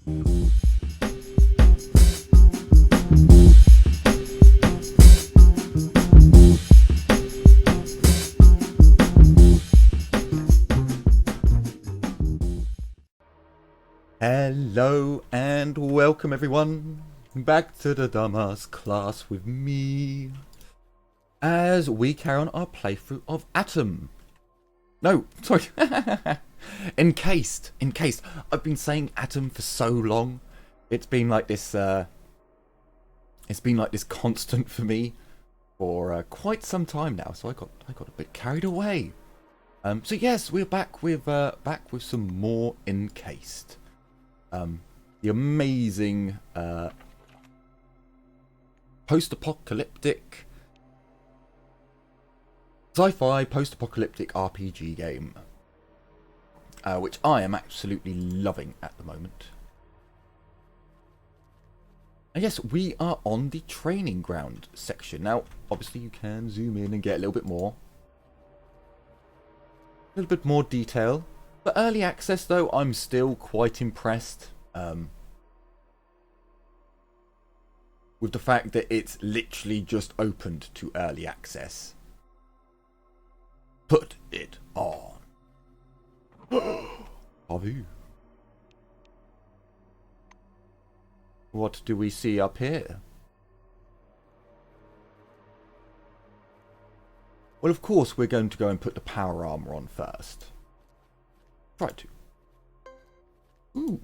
Hello and welcome everyone back to the Dumbass class with me as we carry on our playthrough of Atom. No, sorry, Encased. I've been saying Atom for so long. It's been like this. Constant for me for quite some time now. So I got a bit carried away. So yes, we're back with some more Encased. The amazing post-apocalyptic sci-fi post-apocalyptic RPG game, which I am absolutely loving at the moment. And yes, we are on the training ground section. Now, obviously you can zoom in and get a little bit more detail. For early access though, I'm still quite impressed with the fact that it's literally just opened to early access. Put it on. Have you? What do we see up here? Well, of course, we're going to go and put the power armor on first. Try to. Ooh.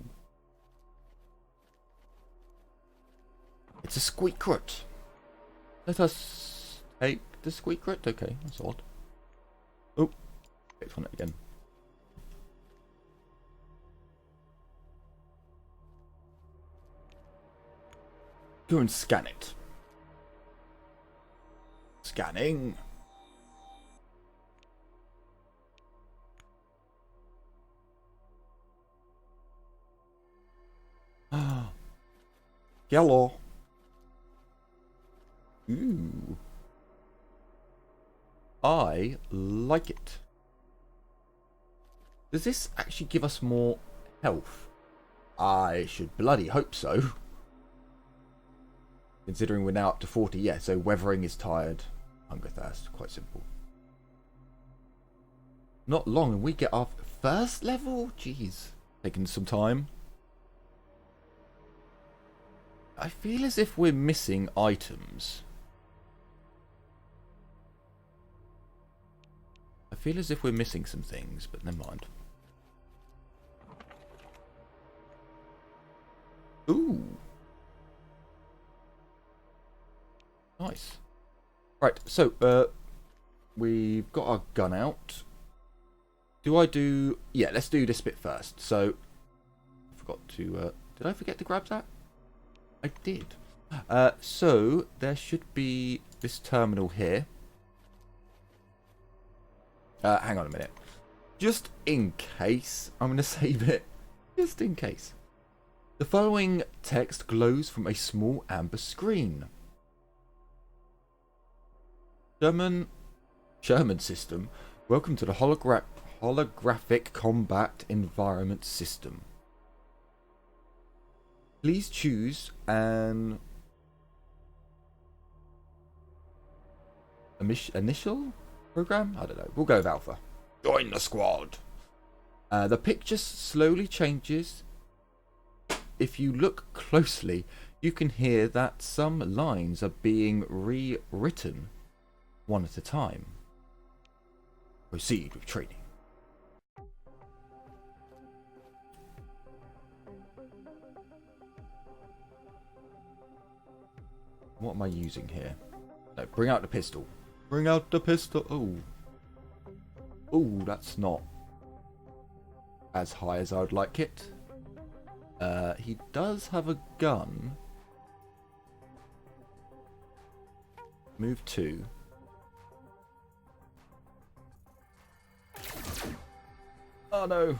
It's a squeaklet. Let us take the squeaklet. Okay, that's odd. Oh, clicked on it again. Go and scan it. Scanning. Yellow. Ooh. I like it. Does this actually give us more health? I should bloody hope so. Considering we're now up to 40, yeah, so weathering is tired. Hunger, thirst, quite simple. Not long and we get our first level? Jeez. Taking some time. I feel as if we're missing items. I feel as if we're missing some things, but never mind. Ooh. Nice. Right, so, we've got our gun out. Yeah, let's do this bit first. So, I forgot to, did I forget to grab that? I did. So, there should be this terminal here. Hang on a minute. Just in case, I'm going to save it. Just in case. The following text glows from a small amber screen. Sherman system. Welcome to the holographic combat environment system. Please choose an initial program? I don't know. We'll go with Alpha. Join the squad. The picture slowly changes. If you look closely, you can hear that some lines are being rewritten one at a time. Proceed with training. What am I using here? No, bring out the pistol. Bring out the pistol. Oh. Oh, that's not as high as I would like it. He does have a gun. Move 2. Oh no.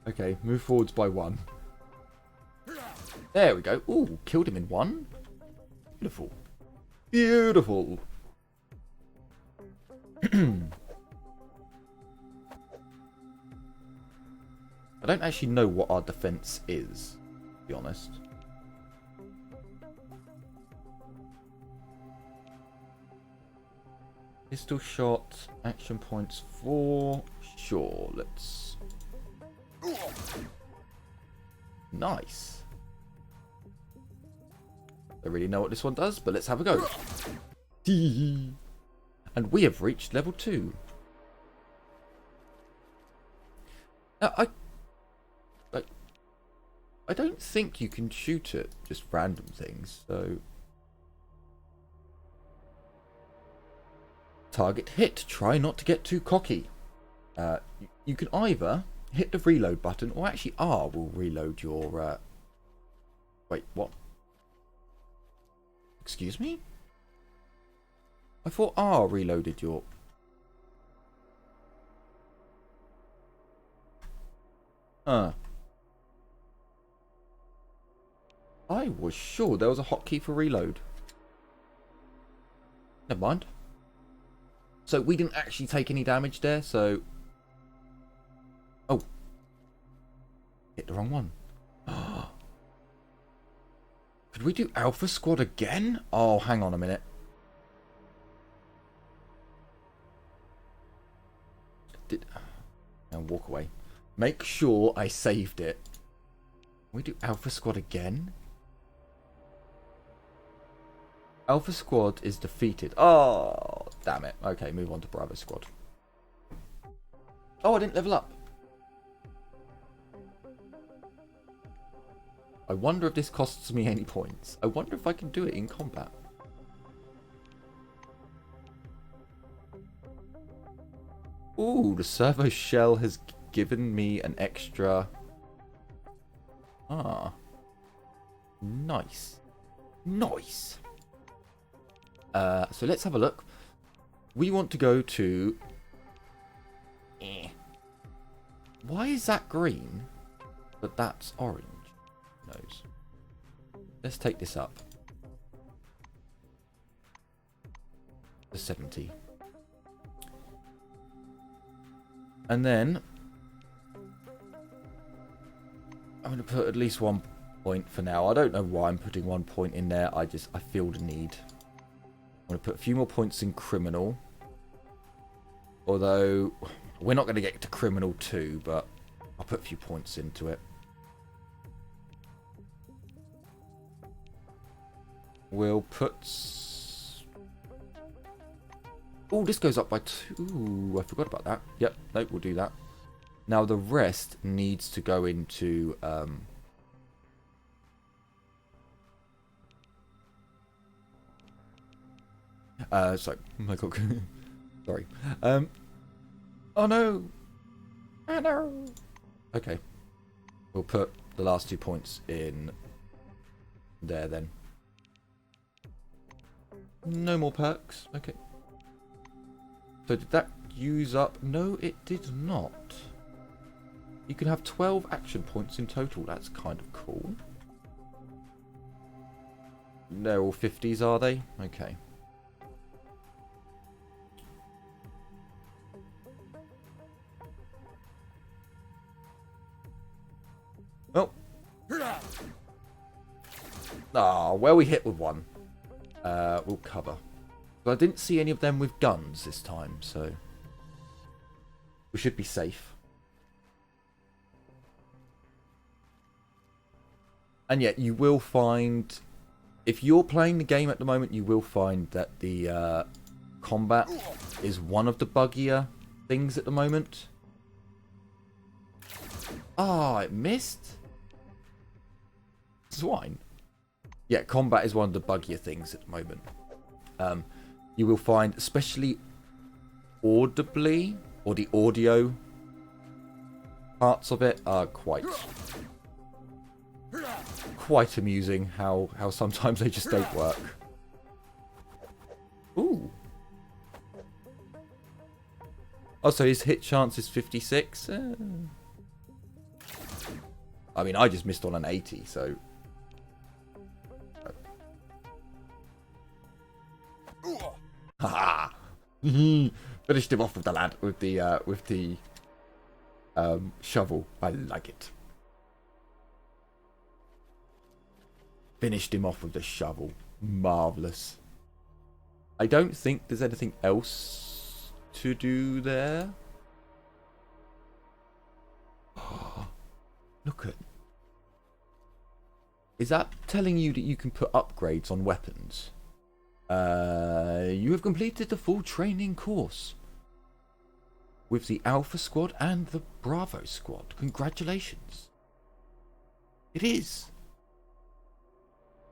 Okay, move forwards by 1. There we go. Ooh, killed him in 1. Beautiful. Beautiful. I don't actually know what our defense is, to be honest. Pistol shot, action points 4. Sure, let's... Nice. Don't really know what this one does, but let's have a go. And we have reached level 2. Now, I don't think you can shoot at just random things, so... Target hit. Try not to get too cocky. You can either hit the reload button, or actually R will reload your... Wait, what? Excuse me? I thought R reloaded your... I was sure there was a hotkey for reload. Never mind. So we didn't actually take any damage there, so... Oh. Hit the wrong one. Could we do Alpha Squad again? Oh, hang on a minute. Now walk away. Make sure I saved it. Can we do Alpha Squad again? Alpha Squad is defeated. Oh, damn it. Okay, move on to Bravo Squad. Oh, I didn't level up. I wonder if this costs me any points. I wonder if I can do it in combat. Ooh, the servo shell has given me an extra... Ah. Nice. Nice. So let's have a look. We want to go to... Why is that green, but that's orange? Who knows? Let's take this up. To 70. And then... I'm going to put at least 1 point for now. I don't know why I'm putting 1 point in there. I feel the need. I'm going to put a few more points in criminal. Although, we're not going to get to criminal 2, but I'll put a few points into it. We'll put... Oh, this goes up by 2. I forgot about that. Yep, nope, we'll do that. Now, the rest needs to go into... sorry, my God. Sorry. Oh no! Oh no! Okay. We'll put the last 2 points in there then. No more perks. Okay. So did that use up? No, it did not. You can have 12 action points in total. That's kind of cool. They're all 50s, are they? Okay. Well. Ah, well, we hit with 1. We'll cover. But I didn't see any of them with guns this time, so we should be safe. And yet, you will find, if you're playing the game at the moment, you will find that the combat is one of the buggier things at the moment. Ah, it missed. Swine. Yeah, combat is one of the buggier things at the moment. You will find, especially audibly, or the audio parts of it are quite amusing how sometimes they just don't work. Ooh. Oh, so his hit chance is 56? I mean, I just missed on an 80, so... Haha! Finished him off with the lad, with the shovel. I like it. Finished him off with the shovel. Marvellous. I don't think there's anything else to do there. Look at... Is that telling you that you can put upgrades on weapons? You have completed the full training course with the Alpha Squad and the Bravo Squad. Congratulations. It is.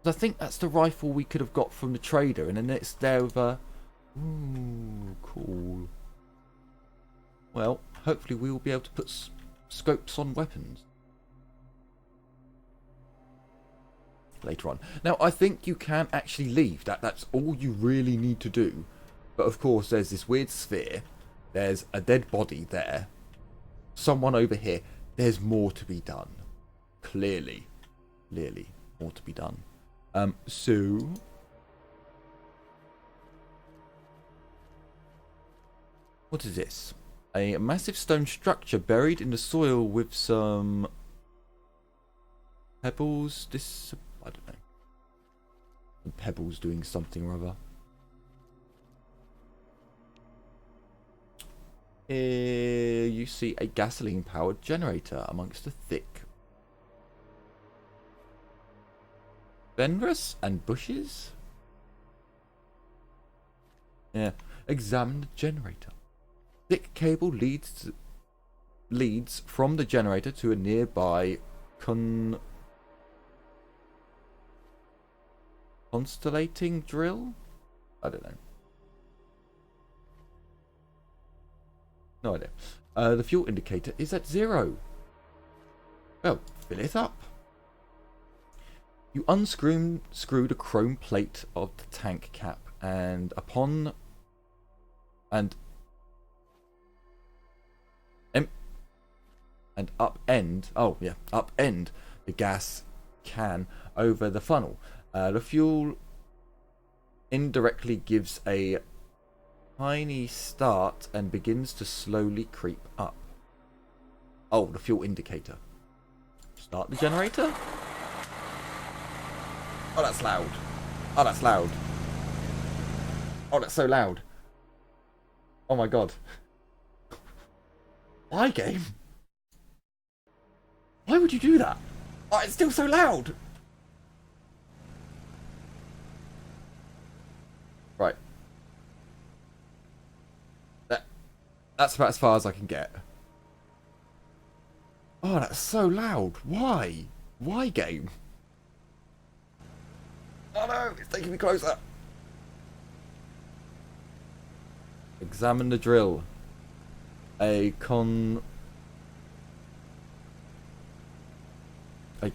I think that's the rifle we could have got from the trader, and then it's there with a... Ooh, cool. Well, hopefully we will be able to put scopes on weapons later on. Now, I think you can actually leave. That's all you really need to do. But of course, there's this weird sphere. There's a dead body there. Someone over here. There's more to be done. Clearly more to be done. So... What is this? A massive stone structure buried in the soil with some... pebbles. I don't know. Some pebbles doing something or other. Here you see a gasoline-powered generator amongst the thick Benrus and bushes? Yeah. Examine the generator. Thick cable leads from the generator to a nearby constellating drill? I don't know. No idea. The fuel indicator is at 0. Well, fill it up. You unscrew the chrome plate of the tank cap, and upend the gas can over the funnel. The fuel indirectly gives a tiny start and begins to slowly creep up. Oh, the fuel indicator. Start the generator. Oh, that's loud. Oh, that's loud. Oh, that's so loud. Oh my god. Why, game? Why would you do that? Oh, it's still so loud. Right. That's about as far as I can get. Oh, that's so loud. Why? Why, game? Oh no, it's taking me closer. Examine the drill. A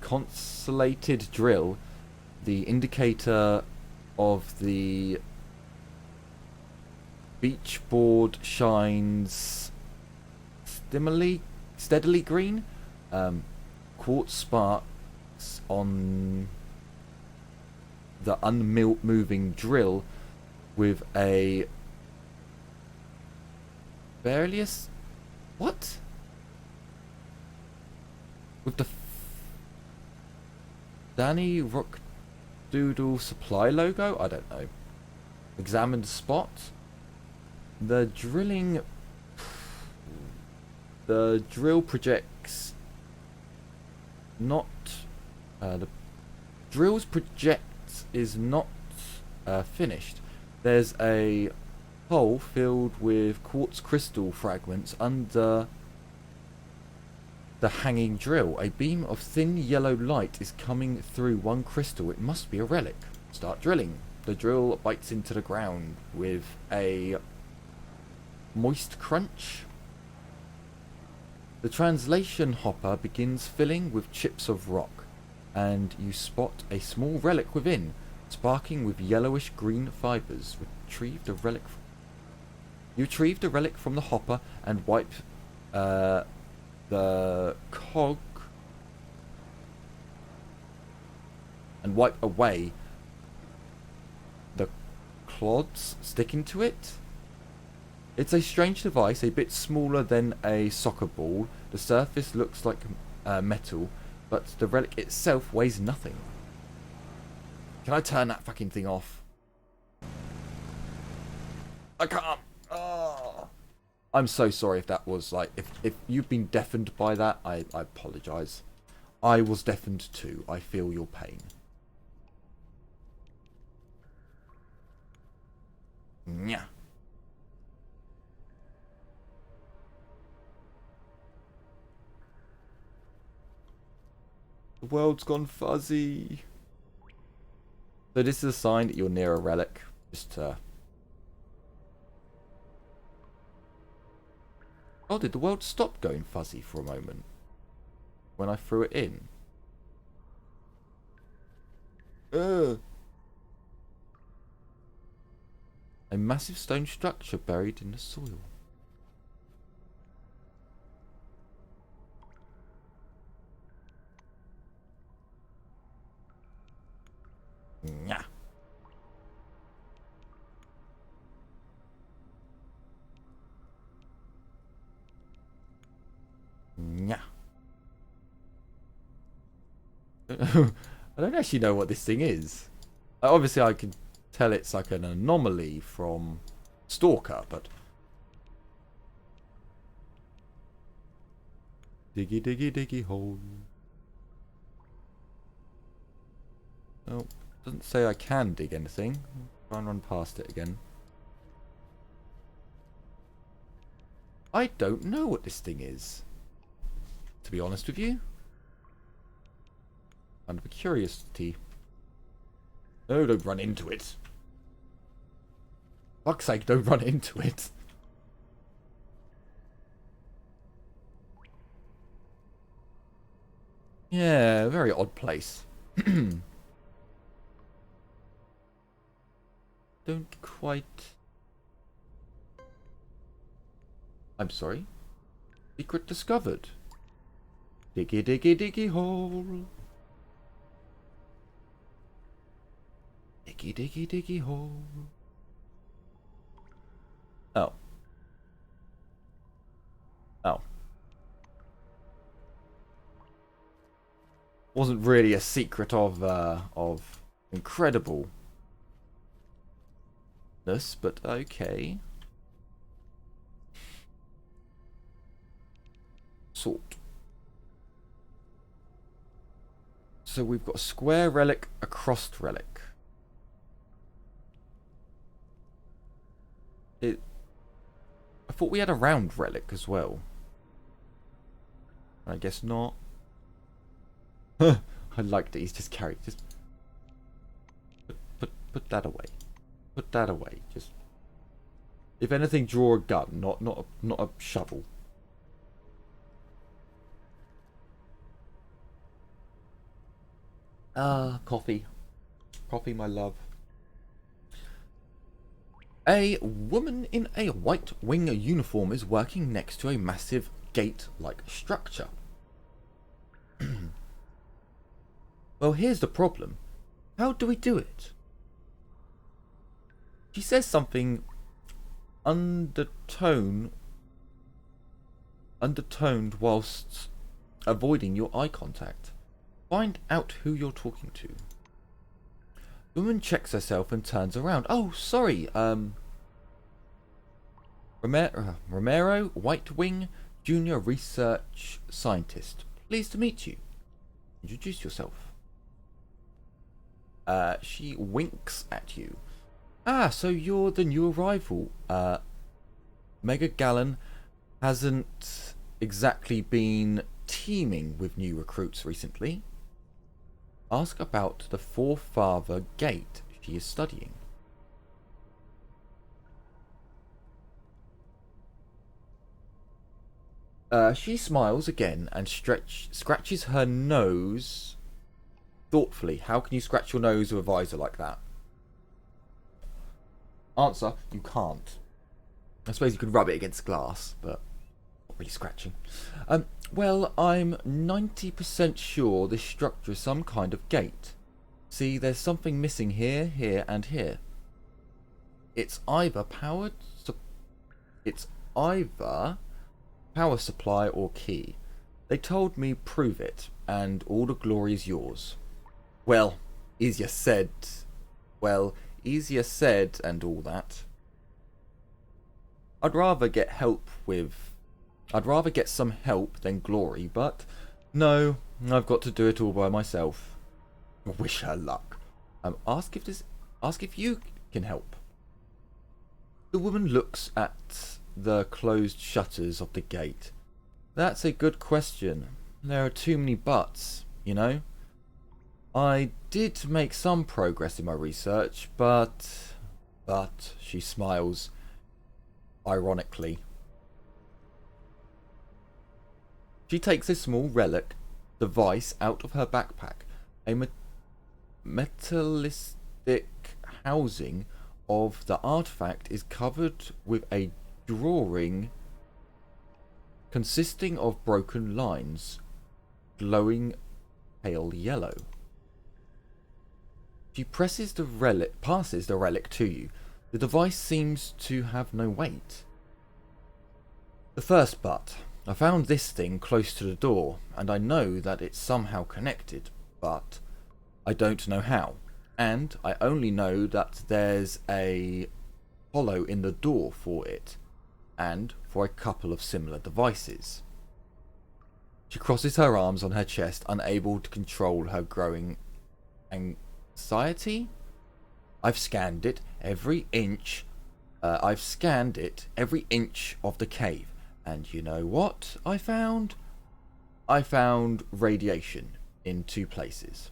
constellated drill. The indicator of the beach board shines steadily green. Quartz sparks on the unmoving drill with a various... What? With the Danny Rock Doodle supply logo? I don't know. Examine the spot. The drill projects not... the drill's project is not finished. There's a hole filled with quartz crystal fragments under the hanging drill. A beam of thin yellow light is coming through one crystal. It must be a relic. Start drilling. The drill bites into the ground with a moist crunch. The translation hopper begins filling with chips of rock, and you spot a small relic within, sparking with yellowish green fibers. Retrieve the relic. You retrieve the relic from the hopper and wipe the cog and wipe away the clods sticking to it. It's a strange device, a bit smaller than a soccer ball. The surface looks like metal, but the relic itself weighs nothing. Can I turn that fucking thing off? I can't. Oh. I'm so sorry if that was like... If you've been deafened by that, I apologise. I was deafened too. I feel your pain. Yeah. The world's gone fuzzy. So this is a sign that you're near a relic. Just oh, did the world stop going fuzzy for a moment when I threw it in? Ugh. A massive stone structure buried in the soil. Yeah. Yeah. I don't actually know what this thing is. Obviously, I can tell it's like an anomaly from Stalker, but... Diggy, diggy, diggy hole. Oh, doesn't say I can dig anything. Try and run past it again. I don't know what this thing is, to be honest with you. Kind of a curiosity. No, don't run into it. Fuck's sake, don't run into it. Yeah, very odd place. Don't quite... I'm sorry. Secret discovered. Diggy, diggy, diggy hole. Diggy, diggy, diggy hole. Oh. Oh. Wasn't really a secret of incredibleness, but okay. Sort. So we've got a square relic, a crossed relic. I thought we had a round relic as well. I guess not. I like that he's just carried. Just put that away. Put that away. Just, if anything, draw a gun, not a shovel. Ah, coffee. Coffee, my love. A woman in a white wing uniform is working next to a massive gate-like structure. Well, here's the problem. How do we do it? She says something undertoned whilst avoiding your eye contact. Find out who you're talking to. The woman checks herself and turns around. Oh, sorry. Romero, White Wing, Junior Research Scientist. Pleased to meet you. Introduce yourself. She winks at you. Ah, so you're the new arrival. Mega Gallon hasn't exactly been teeming with new recruits recently. Ask about the Forefather Gate she is studying. She smiles again and scratches her nose thoughtfully. How can you scratch your nose with a visor like that? Answer, you can't. I suppose you could rub it against glass, but not really scratching. Well, I'm 90% sure this structure is some kind of gate. See, there's something missing here, here, and here. It's either powered... It's either power supply or key. They told me prove it, and all the glory is yours. Well, easier said. Well, easier said and all that. I'd rather get some help than glory, but no, I've got to do it all by myself. Wish her luck. Ask if you can help. The woman looks at the closed shutters of the gate. That's a good question. There are too many buts, you know. I did make some progress in my research, but she smiles ironically. She takes a small relic device out of her backpack, a metallic housing of the artifact is covered with a drawing consisting of broken lines, glowing pale yellow. She passes the relic to you. The device seems to have no weight. The first but. I found this thing close to the door, and I know that it's somehow connected, but I don't know how. And I only know that there's a hollow in the door for it, and for a couple of similar devices. She crosses her arms on her chest, unable to control her growing anxiety. I've scanned it every inch of the cave, and you know what I found? I found radiation in 2 places.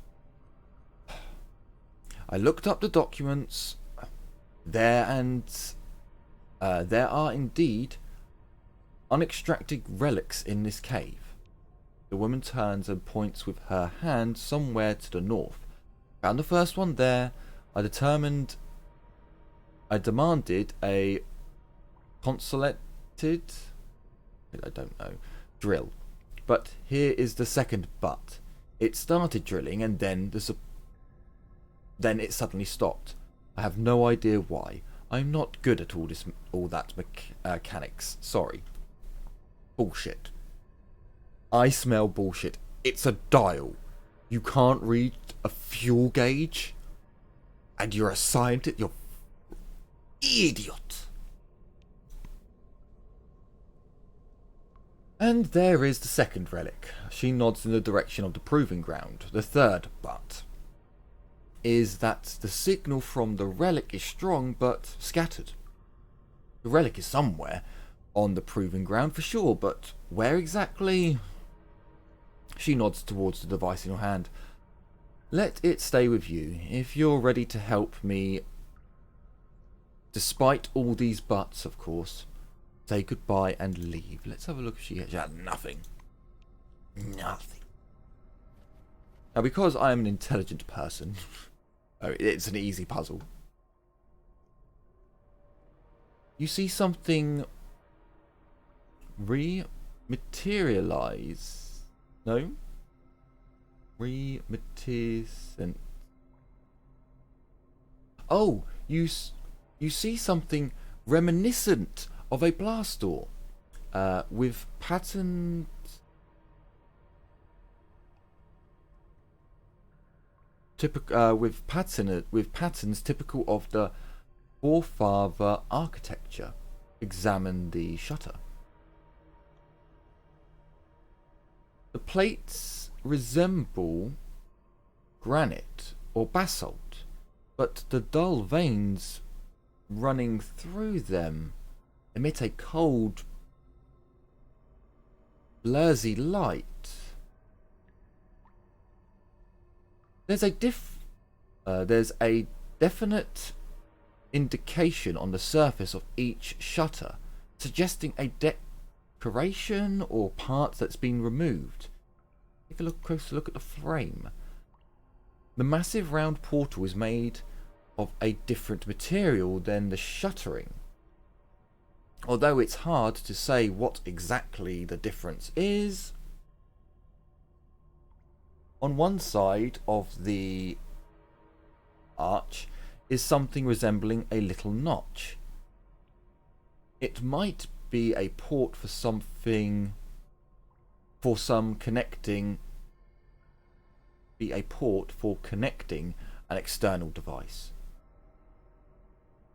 I looked up the documents there, and there are indeed unextracted relics in this cave. The woman turns and points with her hand somewhere to the north. Found the first one there. I demanded a consolidated, drill. But here is the second but. It started drilling and then it suddenly stopped. I have no idea why. I'm not good at all that mechanics. Sorry. Bullshit. I smell bullshit. It's a dial. You can't read a fuel gauge? And you're a scientist? You're idiot. And there is the second relic. She nods in the direction of the proving ground. The third but is that the signal from the relic is strong but scattered. The relic is somewhere on the proving ground for sure, but where exactly? She nods towards the device in your hand. Let it stay with you. If you're ready to help me, despite all these buts, of course, say goodbye and leave. Let's have a look if she had nothing. Nothing. Now, because I am an intelligent person, it's an easy puzzle. You see something rematerialize. No? Rematerialisent. Oh, you see something reminiscent of a blast door, with patterns. With patterns typical of the forefather architecture. Examine the shutter. The plates resemble granite or basalt, but the dull veins running through them emit a cold, blurry light. There's a definite indication on the surface of each shutter, suggesting a decoration or part that's been removed. Take a closer look at the frame. The massive round portal is made of a different material than the shuttering. Although it's hard to say what exactly the difference is. On one side of the arch is something resembling a little notch. It might be a port for something, for some connecting, be a port for connecting an external device.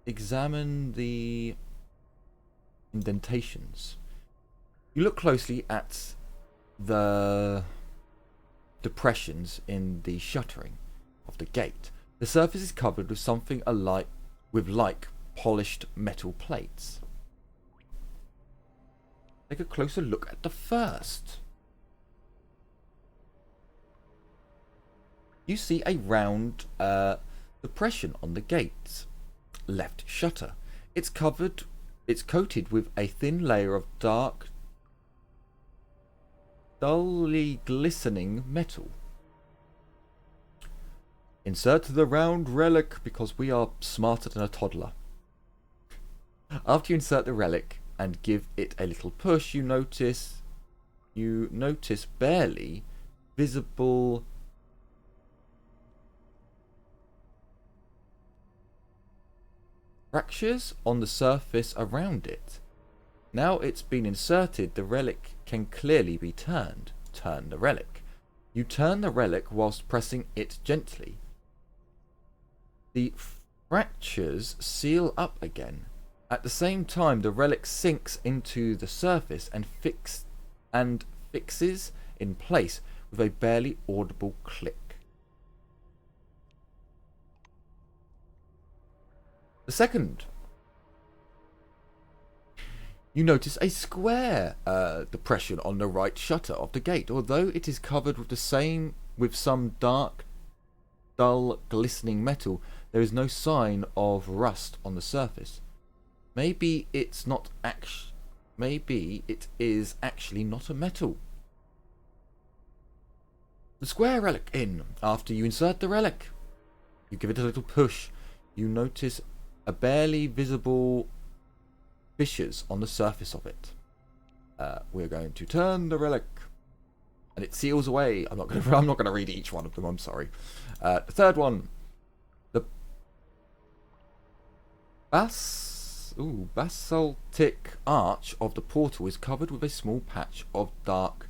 Examine the indentations. You look closely at the depressions in the shuttering of the gate. The surface is covered with something like polished metal plates. Take a closer look at the first. You see a round depression on the gate's left shutter. It's coated with a thin layer of dark, dully glistening metal. Insert the round relic because we are smarter than a toddler. After you insert the relic and give it a little push, you notice barely visible fractures on the surface around it. Now it's been inserted, the relic can clearly be turned. Turn the relic. You turn the relic whilst pressing it gently. The fractures seal up again. At the same time, the relic sinks into the surface and fixes in place with a barely audible click. The second, you notice a square depression on the right shutter of the gate. Although it is covered with some dark, dull, glistening metal, there is no sign of rust on the surface. Maybe it is actually not a metal. The square relic in. After you insert the relic, you give it a little push. You notice a barely visible fissures on the surface of it. We're going to turn the relic, and it seals away. I'm not going to read each one of them. I'm sorry. The third one, the basaltic arch of the portal is covered with a small patch of dark,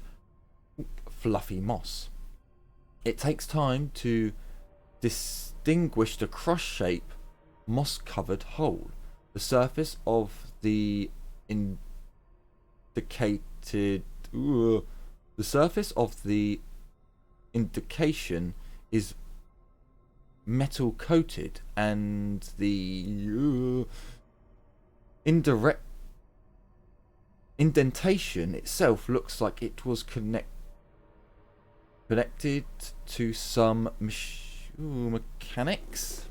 fluffy moss. It takes time to distinguish the cross-shaped, moss-covered hole. The surface of the indication is metal coated, and the indirect indentation itself looks like it was connected to some mechanics.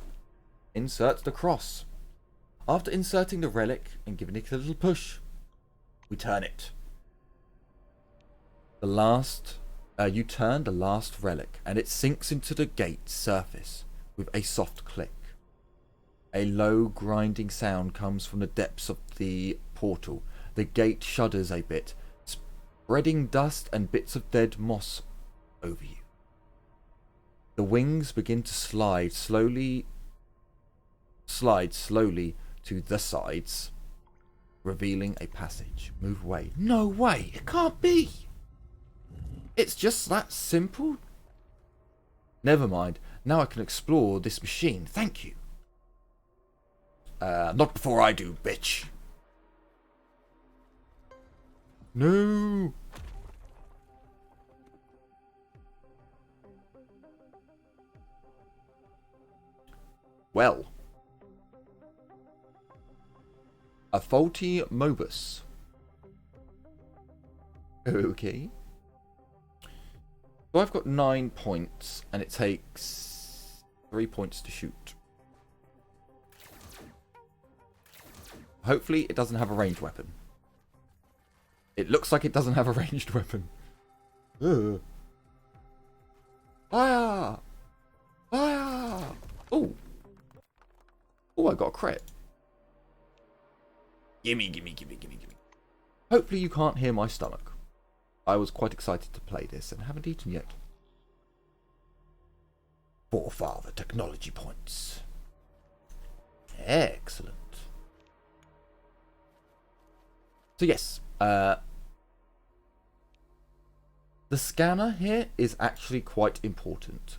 Insert the cross. After inserting the relic and giving it a little push, we turn it. You turn the last relic, and it sinks into the gate's surface with a soft click. A low grinding sound comes from the depths of the portal. The gate shudders a bit, spreading dust and bits of dead moss over you. The wings begin to slide slowly to the sides, revealing a passage. Move away. No way! It can't be! It's just that simple? Never mind. Now I can explore this machine. Thank you. Not before I do, bitch. No! Well. A faulty Mobus. Okay. So I've got 9 points, and it takes 3 points to shoot. Hopefully it doesn't have a ranged weapon. It looks like it doesn't have a ranged weapon. Ugh. Fire! Fire! Oh! Oh, I got a crit. Gimme, gimme, gimme, gimme, gimme. Hopefully you can't hear my stomach. I was quite excited to play this and haven't eaten yet. Forefather technology points. Excellent. So yes, the scanner here is actually quite important.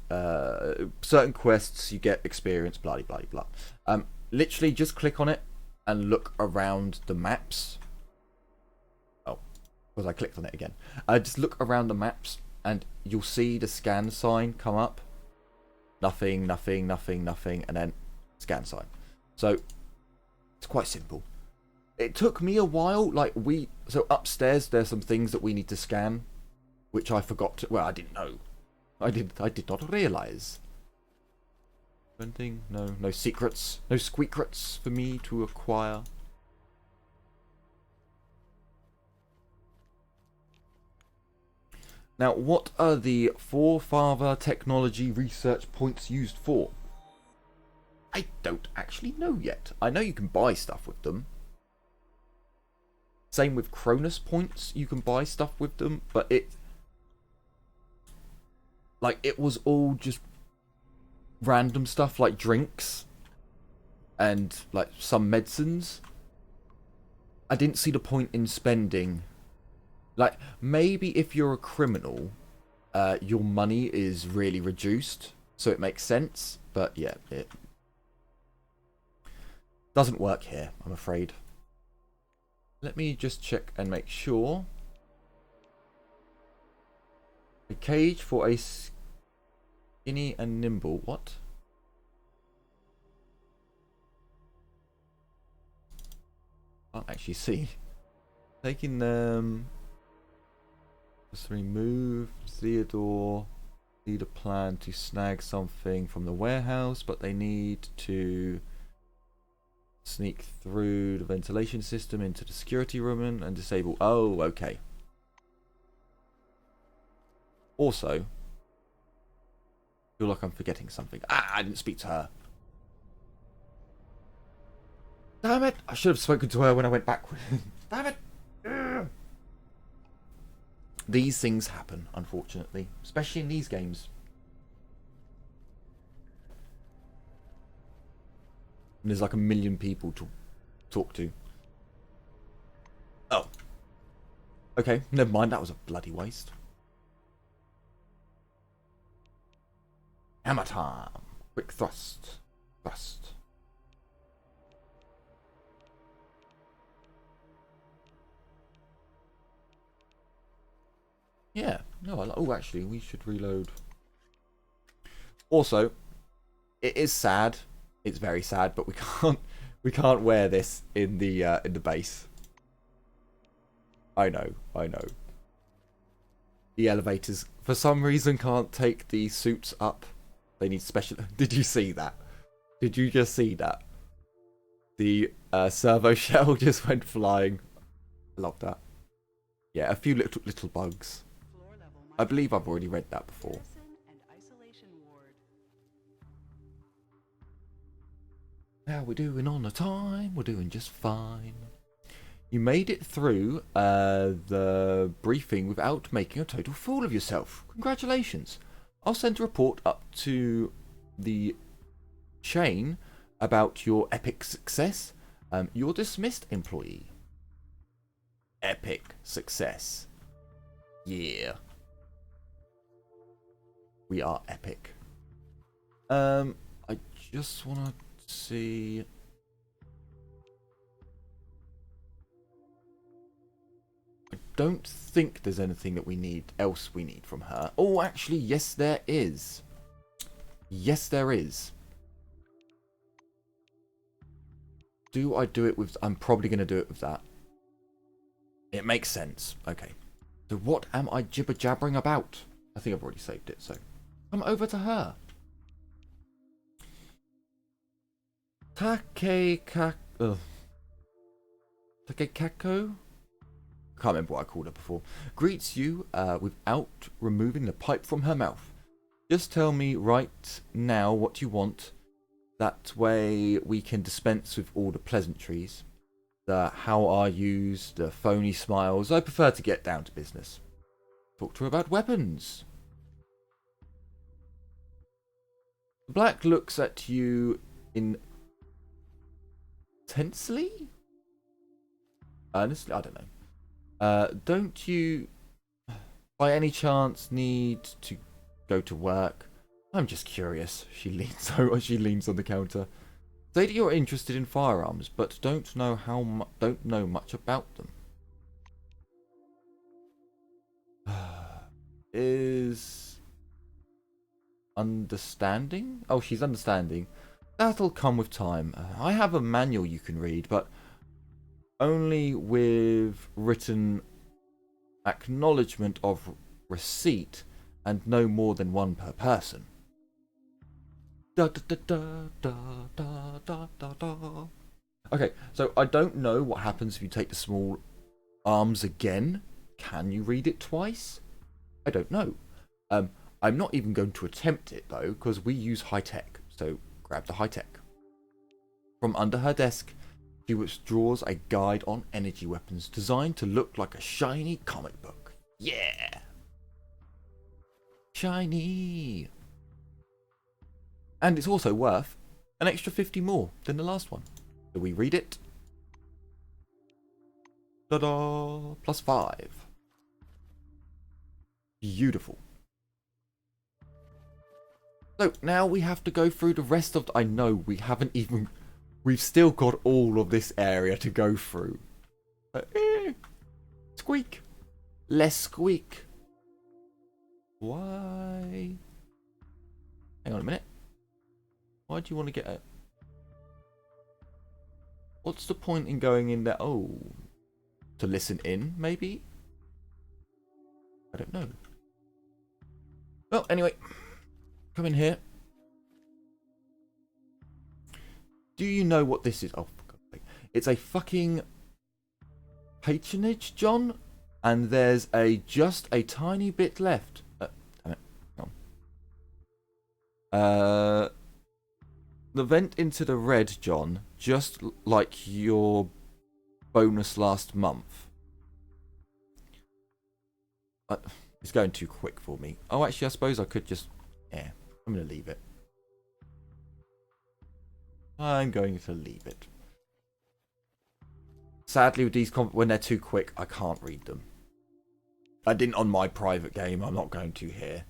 Certain quests you get experience, blah blah blah. Literally just click on it and look around the maps. Oh, because I clicked on it again. Just look around the maps and you'll see the scan sign come up. Nothing, nothing, nothing, nothing, and then scan sign. So it's quite simple. It took me a while. So upstairs there's some things that we need to scan, which I forgot to, well, I didn't know. I did not realise. Anything? No secrets. No squeakrets for me to acquire. Now, what are the forefather technology research points used for? I don't actually know yet. I know you can buy stuff with them. Same with Cronus points, you can buy stuff with them, but it was all just random stuff like drinks and like some medicines. I didn't see the point in spending. Like, maybe if you're a criminal, your money is really reduced, so it makes sense. But yeah, it doesn't work here, I'm afraid. Let me just check and make sure. A cage for a skinny and nimble. What? Can't actually see. Taking them. Just remove Theodore. Need a plan to snag something from the warehouse, but they need to sneak through the ventilation system into the security room and disable. Oh, okay. Also, feel like I'm forgetting something. I didn't speak to her. Damn it! I should have spoken to her when I went backward. Damn it! Ugh. These things happen, unfortunately, especially in these games. And there's like a million people to talk to. Oh. Okay, never mind. That was a bloody waste. Hammer time. Quick thrust. Thrust. Yeah. No, oh, actually, we should reload. Also, it is sad. It's very sad, but we can't wear this in the base. I know. The elevators, for some reason, can't take the suits up. They need special. Did you see that? Did you just see that? The servo shell just went flying. I love that. Yeah, a few little bugs. I believe I've already read that before. How we doing on the time? We're doing just fine. You made it through the briefing without making a total fool of yourself. Congratulations. I'll send a report up to the chain about your epic success. You're dismissed, employee. Epic success. Yeah. We are epic. I just want to see. I don't think there's anything that we need from her. Oh, actually, yes, there is. Yes, there is. Do I do it with? I'm probably going to do it with that. It makes sense. Okay. So what am I jibber jabbering about? I think I've already saved it. So come over to her. Takekako. Can't remember what I called her before. Greets you without removing the pipe from her mouth. Just tell me right now what you want. That way we can dispense with all the pleasantries. The how are yous, the phony smiles. I prefer to get down to business. Talk to her about weapons. Black looks at you intensely. Honestly, I don't know. Don't you, by any chance, need to go to work? I'm just curious. She leans over. She leans on the counter. Say that you're interested in firearms, but don't know don't know much about them. Is understanding? Oh, she's understanding. That'll come with time. I have a manual you can read, but only with written acknowledgement of receipt and no more than one per person. Da, da, da, da, da, da, da, da. Okay, so I don't know what happens if you take the small arms again. Can you read it twice? I don't know. I'm not even going to attempt it though, because we use high tech. So grab the high tech. From under her desk, she withdraws a guide on energy weapons designed to look like a shiny comic book. Yeah! Shiny! And it's also worth an extra 50 more than the last one. So we read it. Ta-da! +5. Beautiful. So now we have to go through the rest of I know we haven't even... We've still got all of this area to go through. Squeak. Less squeak. Why? Hang on a minute. Why do you want to get a... What's the point in going in there? Oh. To listen in, maybe? I don't know. Well, anyway. Come in here. Do you know what this is? Oh, for God's sake. It's a fucking patronage, John. And there's just a tiny bit left. Damn it. Hang on. The vent into the red, John. Just like your bonus last month. It's going too quick for me. Oh, actually, I suppose I could just... Yeah, I'm going to leave it. I'm going to leave it. Sadly, with these when they're too quick, I can't read them. I didn't on my private game. I'm not going to here.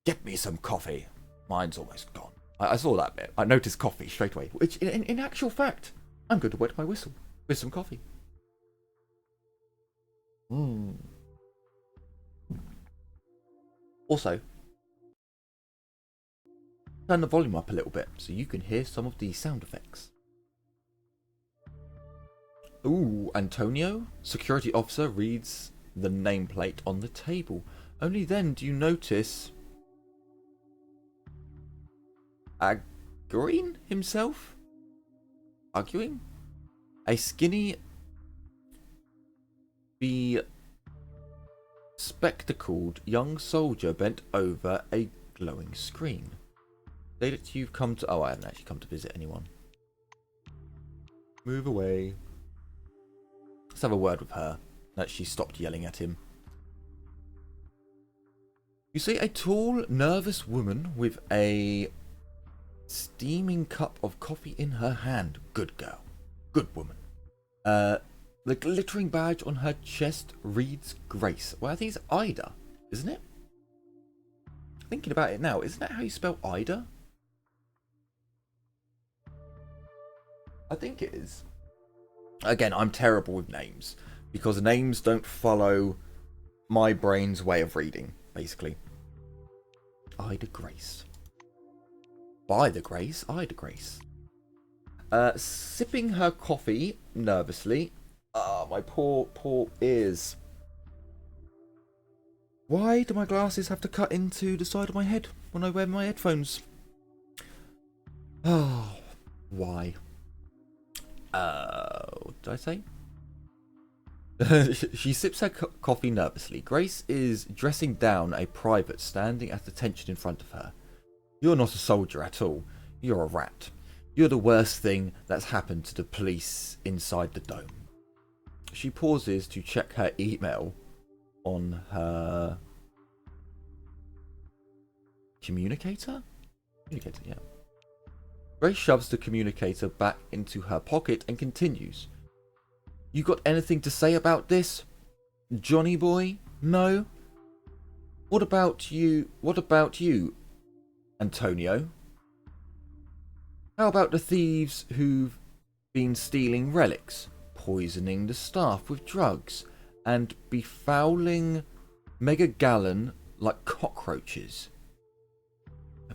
Get me some coffee. Mine's almost gone. I saw that bit. I noticed coffee straight away. Which, in actual fact, I'm going to wet my whistle with some coffee. Also, turn the volume up a little bit so you can hear some of the sound effects. Ooh, Antonio, security officer, reads the nameplate on the table. Only then do you notice Agreeing himself? Arguing? A skinny, spectacled young soldier bent over a glowing screen. Say that you've come to... Oh, I haven't actually come to visit anyone. Move away. Let's have a word with her. That she stopped yelling at him. You see a tall, nervous woman with a steaming cup of coffee in her hand. Good girl. Good woman. The glittering badge on her chest reads Grace. Well, I think it's Ida, isn't it? Thinking about it now, isn't that how you spell Ida? I think it is. Again, I'm terrible with names because names don't follow my brain's way of reading, basically. Ida Grace. By the Grace, Ida Grace. Sipping her coffee nervously. Ah, my poor ears. Why do my glasses have to cut into the side of my head when I wear my headphones? Oh, why? What did I say? She sips her coffee nervously. Grace is dressing down a private standing at attention in front of her. You're not a soldier at all. You're a rat. You're the worst thing that's happened to the police inside the dome. She pauses to check her email on her communicator? Communicator, yeah. Grace shoves the communicator back into her pocket and continues. You got anything to say about this, Johnny boy? No? What about you? What about you, Antonio? How about the thieves who've been stealing relics, poisoning the staff with drugs, and befouling Mega Gallon like cockroaches?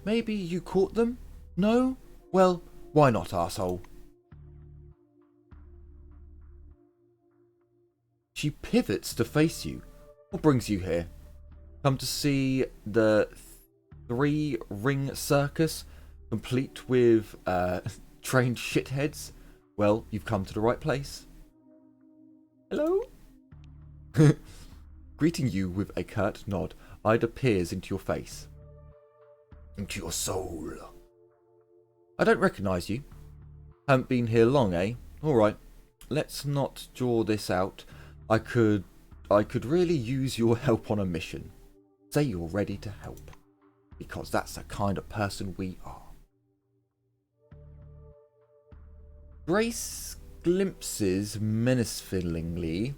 Maybe you caught them? No? Well, why not, arsehole? She pivots to face you. What brings you here? Come to see the three-ring circus, complete with trained shitheads? Well, you've come to the right place. Hello? Greeting you with a curt nod, Ida peers into your face. Into your soul. I don't recognise you. Haven't been here long, eh? Alright, let's not draw this out. I could really use your help on a mission. Say you're ready to help. Because that's the kind of person we are. Grace glimpses menacingly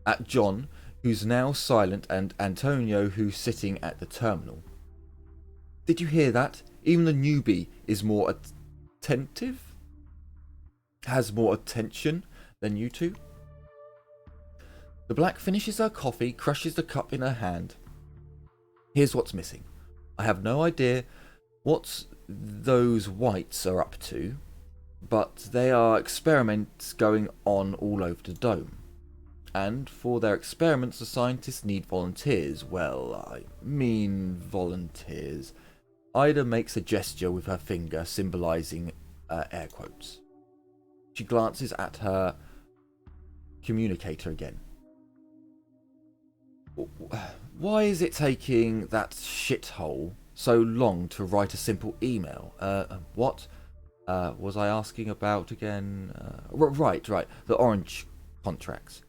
at John, who's now silent, and Antonio, who's sitting at the terminal. Did you hear that? Even the newbie is more attentive? Has more attention than you two? The black finishes her coffee, crushes the cup in her hand. Here's what's missing. I have no idea what those whites are up to, but there are experiments going on all over the dome. And for their experiments, the scientists need volunteers. Well, I mean volunteers. Ida makes a gesture with her finger, symbolizing air quotes. She glances at her communicator again. Why is it taking that shithole so long to write a simple email? What was I asking about again? Right, the orange contracts.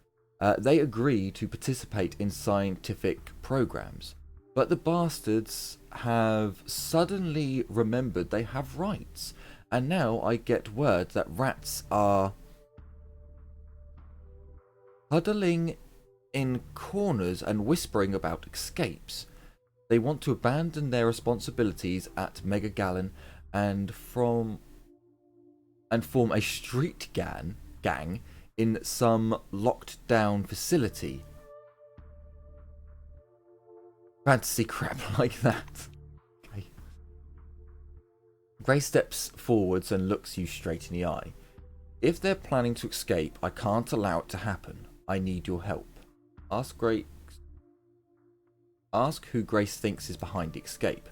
They agree to participate in scientific programs, but the bastards have suddenly remembered they have rights, and now I get word that rats are huddling in corners and whispering about escapes. They want to abandon their responsibilities at Mega Gallon and form a street gang in some locked down facility. Fantasy crap like that. Okay. Grace steps forwards and looks you straight in the eye. If they're planning to escape, I can't allow it to happen. I need your help. Ask who Grace thinks is behind the escape.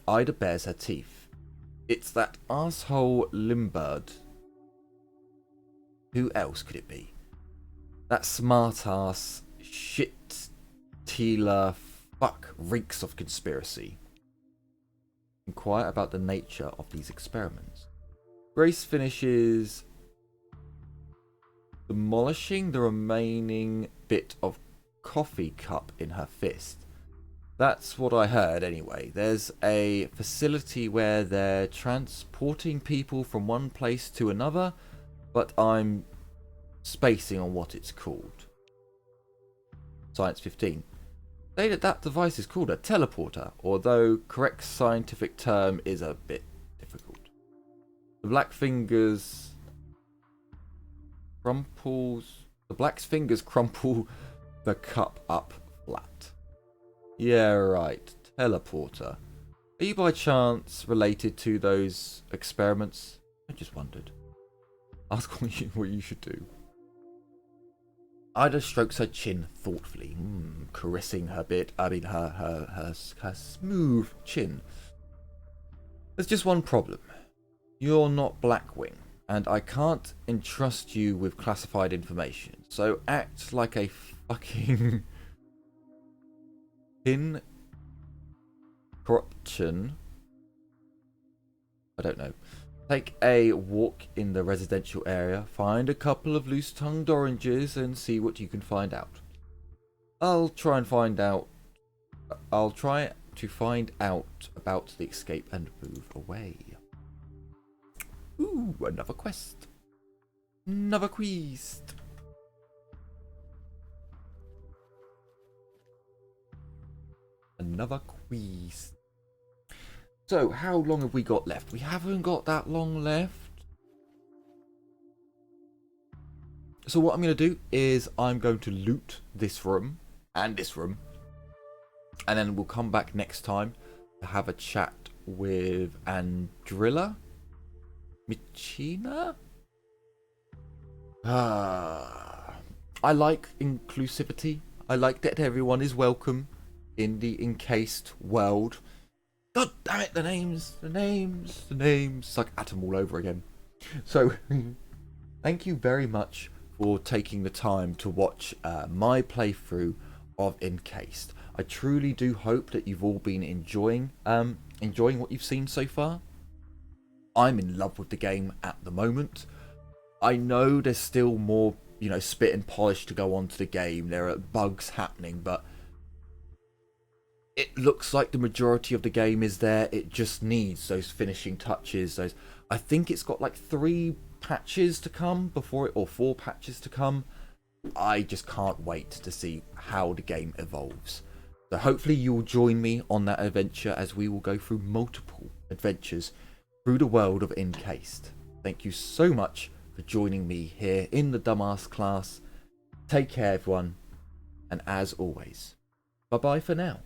Ida bares her teeth. It's that arsehole Limbird. Who else could it be? That smart-ass shit-tealer fuck reeks of conspiracy. Inquire about the nature of these experiments. Grace finishes demolishing the remaining bit of coffee cup in her fist. That's what I heard anyway. There's a facility where they're transporting people from one place to another, but I'm spacing on what it's called. Science 15. Say that device is called a teleporter, although correct scientific term is a bit difficult. The black fingers crumple the cup up flat. Yeah, right. Teleporter. Are you by chance related to those experiments? I just wondered. Ask what you should do. Ida strokes her chin thoughtfully, caressing her her smooth chin. There's just one problem. You're not Blackwing, and I can't entrust you with classified information, so act like a fucking corruption. I don't know. Take a walk in the residential area, find a couple of loose-tongued oranges, and see what you can find out. I'll try to find out about the escape and move away. Ooh, another quest. another quiz. Another quiz. So, how long have we got left? We haven't got that long left. So what I'm going to do is I'm going to loot this room and this room. And then we'll come back next time to have a chat with Andrilla? Michina? I like inclusivity. I like that everyone is welcome in the Encased world. God damn it, the names. It's like Atom all over again. So, thank you very much for taking the time to watch my playthrough of Encased. I truly do hope that you've all been enjoying what you've seen so far. I'm in love with the game at the moment. I know there's still more, spit and polish to go onto the game. There are bugs happening, but it looks like the majority of the game is there. It just needs those finishing touches. I think it's got like 3 patches to come before it, or 4 patches to come. I just can't wait to see how the game evolves. So hopefully you'll join me on that adventure as we will go through multiple adventures through the world of Encased. Thank you so much for joining me here in the Dumbass class. Take care, everyone, and as always, bye bye for now.